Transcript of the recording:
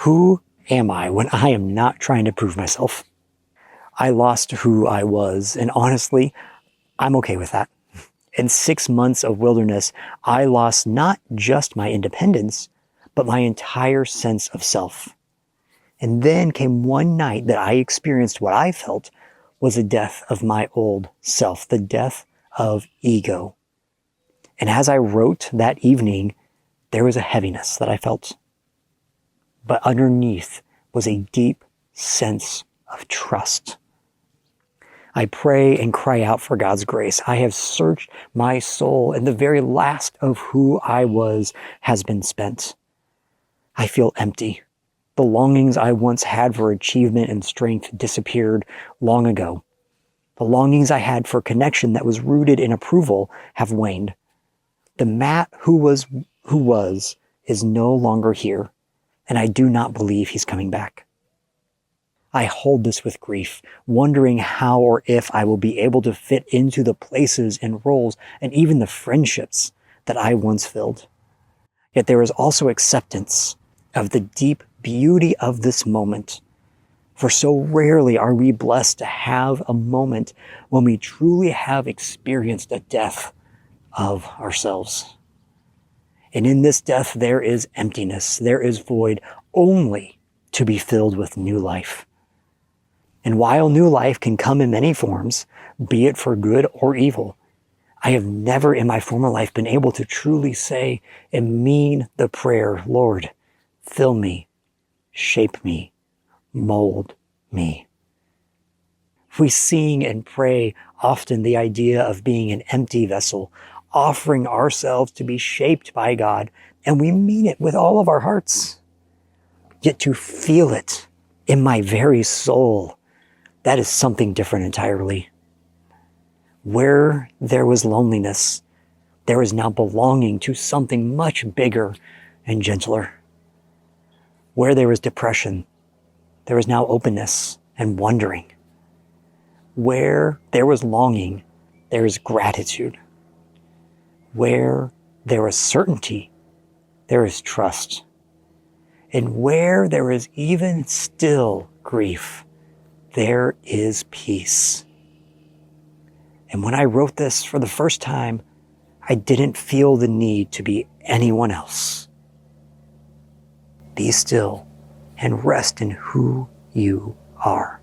Who am I when I am not trying to prove myself? I lost who I was, and honestly, I'm okay with that. In 6 months of wilderness, I lost not just my independence, but my entire sense of self. And then came one night that I experienced what I felt was the death of my old self, the death of ego. And as I wrote that evening, there was a heaviness that I felt. But underneath was a deep sense of trust. I pray and cry out for God's grace. I have searched my soul, and the very last of who I was has been spent. I feel empty. The longings I once had for achievement and strength disappeared long ago. The longings I had for connection that was rooted in approval have waned. The Matt who was is no longer here, and I do not believe he's coming back. I hold this with grief, wondering how or if I will be able to fit into the places and roles and even the friendships that I once filled. Yet there is also acceptance of the deep beauty of this moment. For so rarely are we blessed to have a moment when we truly have experienced a death of ourselves. And in this death, there is emptiness, there is void, only to be filled with new life. And while new life can come in many forms, be it for good or evil, I have never in my former life been able to truly say and mean the prayer, Lord, fill me, shape me, mold me. We sing and pray often the idea of being an empty vessel, offering ourselves to be shaped by God, and we mean it with all of our hearts. Yet to feel it in my very soul, that is something different entirely. Where there was loneliness, there is now belonging to something much bigger and gentler. Where there is depression, there is now openness and wondering. Where there was longing, there is gratitude. Where there is certainty, there is trust. And where there is even still grief, there is peace. And when I wrote this for the first time, I didn't feel the need to be anyone else. Be still and rest in who you are.